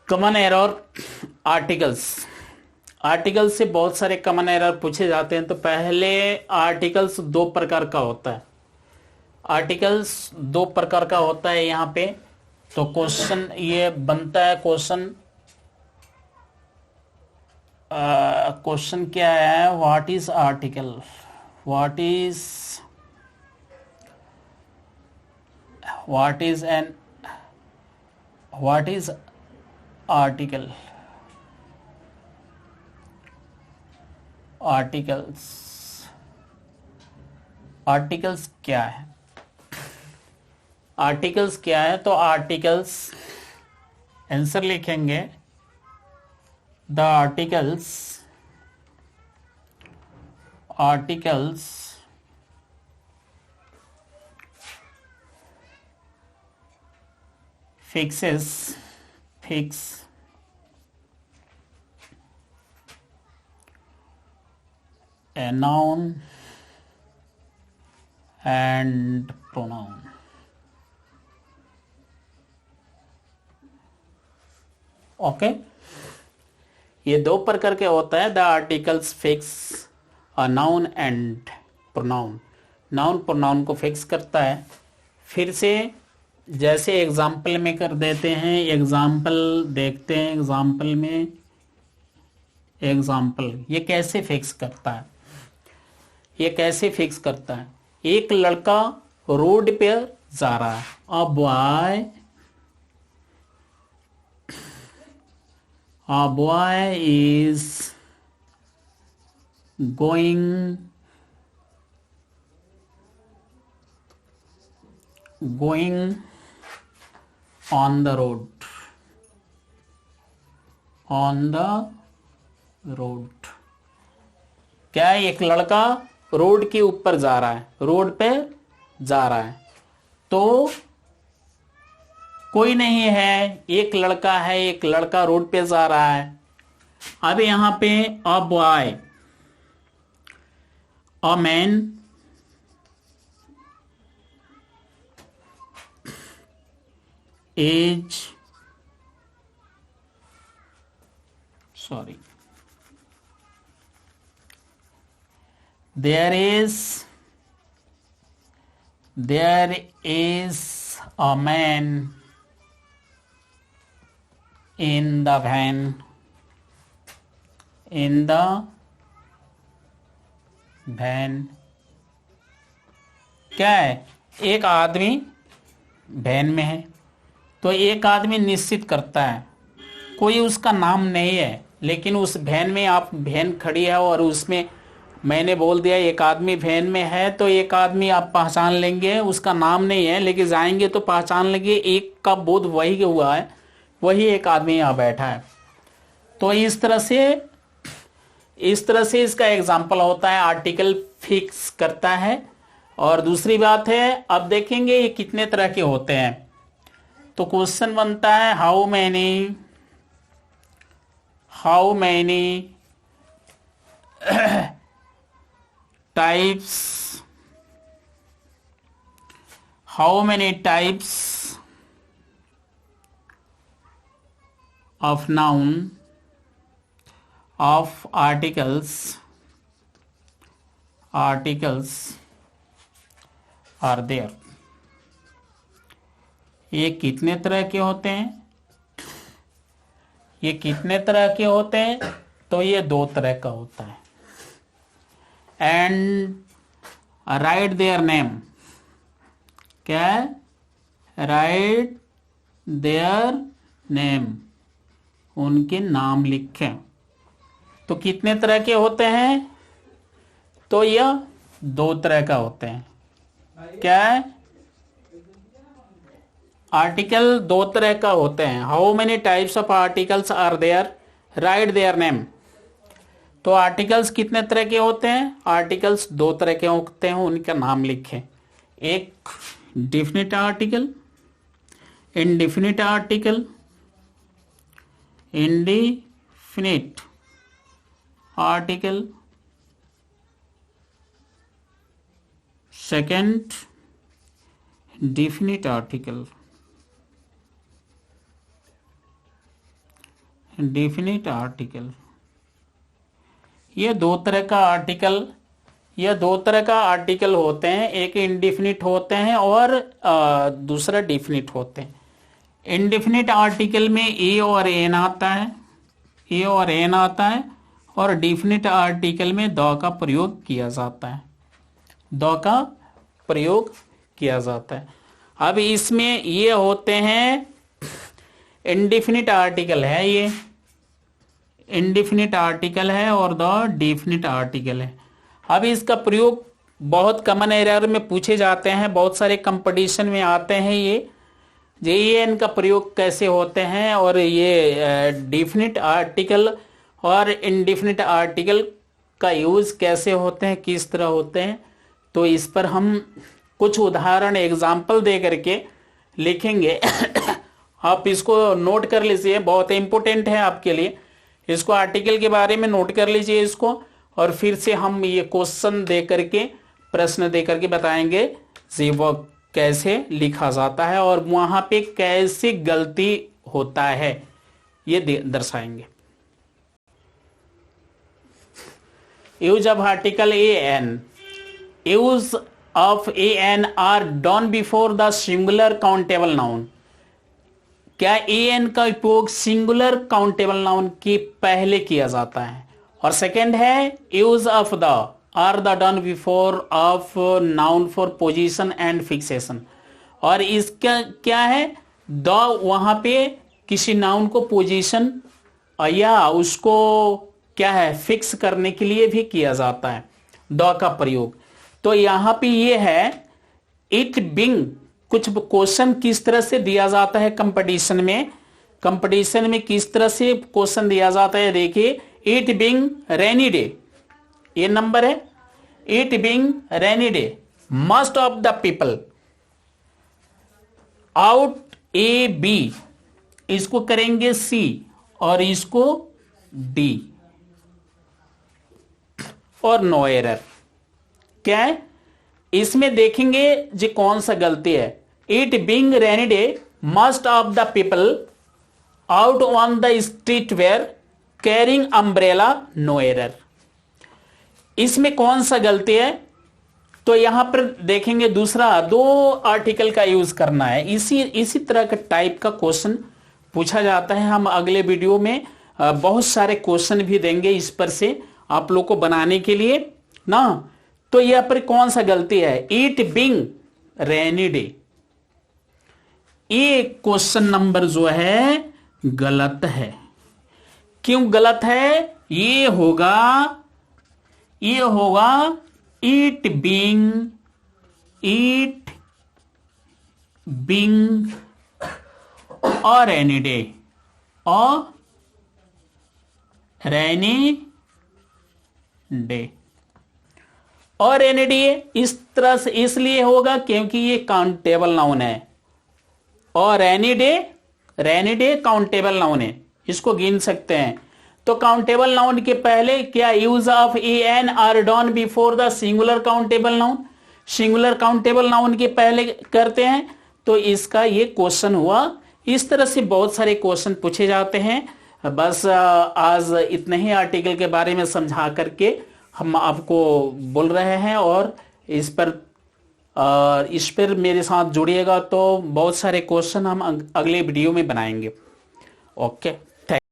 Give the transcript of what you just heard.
Common error articles. Article से बहुत सारे कॉमन एरर पूछे जाते हैं। तो पहले आर्टिकल्स दो प्रकार का होता है। आर्टिकल्स दो प्रकार का होता है यहाँ पे। तो क्वेश्चन ये बनता है, क्वेश्चन क्या है, what is article, what is what is an what is article, articles, articles क्या है, आर्टिकल्स क्या है। तो आर्टिकल्स आंसर लिखेंगे, the articles fix a noun and pronoun। Okay, ये दो प्रकार के होता है। The articles fix a noun and pronoun. Noun pronoun को फिक्स करता है। फिर से जैसे एग्जाम्पल में कर देते हैं, एग्जाम्पल देखते हैं। एग्जाम्पल में ये कैसे फिक्स करता है, ये कैसे फिक्स करता है। एक लड़का रोड पे जा रहा है, a boy is going on the road। क्या है, एक लड़का रोड के ऊपर जा रहा है, रोड पे जा रहा है। तो कोई नहीं है, एक लड़का है, एक लड़का रोड पे जा रहा है। अब यहां पे a boy, a man, age, sorry, there is a man in the van, क्या है, एक आदमी वैन में है। तो एक आदमी निश्चित करता है, कोई उसका नाम नहीं है, लेकिन उस वैन में, आप वैन खड़ी है और उसमें मैंने बोल दिया एक आदमी वैन में है, तो एक आदमी आप पहचान लेंगे, उसका नाम नहीं है, लेकिन जाएंगे तो पहचान लेंगे एक का बोध वही हुआ है, वही एक आदमी यहाँ बैठा है। तो इस तरह से इसका एग्जाम्पल होता है, आर्टिकल फिक्स करता है। और दूसरी बात है, अब देखेंगे ये कितने तरह के होते हैं। तो क्वेश्चन बनता है, how many types of noun of articles are there। ये कितने तरह के होते हैं, तो ये दो तरह का होता है। एंड राइट देयर नेम, क्या है, राइट देयर नेम, उनके नाम लिखें। तो कितने तरह के होते हैं, तो यह दो तरह का होते हैं। क्या है, आर्टिकल दो तरह का होते हैं। How many types of articles are there, write their name. तो आर्टिकल्स कितने तरह के होते हैं, आर्टिकल्स दो तरह के होते हैं, उनका नाम लिखें। एक definite article, indefinite article, indefinite article, second definite article। Indefinite article, ये दो तरह का आर्टिकल होते हैं, एक इंडेफिनिट होते हैं और दूसरा डेफिनिट होते हैं। इंडेफिनिट आर्टिकल में ए और एन आता है, और डेफिनिट आर्टिकल में द का प्रयोग किया जाता है, अब इसमें ये होते हैं इंडेफिनिट आर्टिकल है, ये इंडेफिनिट आर्टिकल है और द डेफिनिट आर्टिकल है। अब इसका प्रयोग बहुत कॉमन एरर में पूछे जाते हैं, बहुत सारे कंपटीशन में आते हैं। ये जेईएन का प्रयोग कैसे होते हैं और ये डेफिनिट आर्टिकल और इंडेफिनिट आर्टिकल का यूज कैसे होते हैं, किस तरह होते हैं, तो इस पर हम कुछ उदाहरण एग्जाम्पल दे करके लिखेंगे। आप इसको नोट कर लीजिए, बहुत इंपॉर्टेंट है आपके लिए। इसको आर्टिकल के बारे में नोट कर लीजिए इसको, और फिर से हम ये क्वेश्चन दे करके, प्रश्न दे करके बताएंगे जी वो कैसे लिखा जाता है और वहां पे कैसे गलती होता है, ये दर्शाएंगे। Use of article a an, use of a an are done before the singular countable noun. क्या ए एन का उपयोग सिंगुलर काउंटेबल नाउन के पहले किया जाता है। और सेकेंड है use of the are the done before of noun for position and fixation. और इसका क्या है, द वहां पे किसी नाउन को पोजीशन या उसको क्या है फिक्स करने के लिए भी किया जाता है द का प्रयोग। तो यहां पे ये है इट बिंग, कुछ क्वेश्चन किस तरह से दिया जाता है कंपटीशन में किस तरह से क्वेश्चन दिया जाता है, देखिए। इट बिंग रेनी डे, ये नंबर है। It being rainy day, most of the people out a b, इसको करेंगे सी और इसको डी, और नो एरर। क्या है इसमें देखेंगे जी कौन सा गलती है। It being rainy day, most of the people out on the street were carrying umbrella, no error. इसमें कौन सा गलती है, तो यहां पर देखेंगे दूसरा, दो आर्टिकल का यूज करना है। इसी तरह का टाइप का क्वेश्चन पूछा जाता है। हम अगले वीडियो में बहुत सारे क्वेश्चन भी देंगे इस पर से आप लोग को बनाने के लिए ना। तो यहां पर कौन सा गलती है, इट बिंग रेनी डे, ये क्वेश्चन नंबर जो है गलत है। क्यों गलत है, ये होगा इट बिंग और रेनी डे, और रेनी डे और रेनी डे इस तरह से इसलिए होगा क्योंकि ये काउंटेबल नाउन है, और रेनी डे काउंटेबल नाउन है, इसको गिन सकते हैं। तो काउंटेबल नाउन के पहले क्या use of a an are done before the singular countable noun, singular countable noun के पहले करते हैं। तो इसका ये क्वेश्चन हुआ। इस तरह से बहुत सारे क्वेश्चन पूछे जाते हैं। बस आज इतने ही आर्टिकल के बारे में समझा करके हम आपको बोल रहे हैं, और इस पर मेरे साथ जुड़िएगा तो बहुत सारे क्वेश्चन हम अगले वीडियो में बनाएंगे। ओके।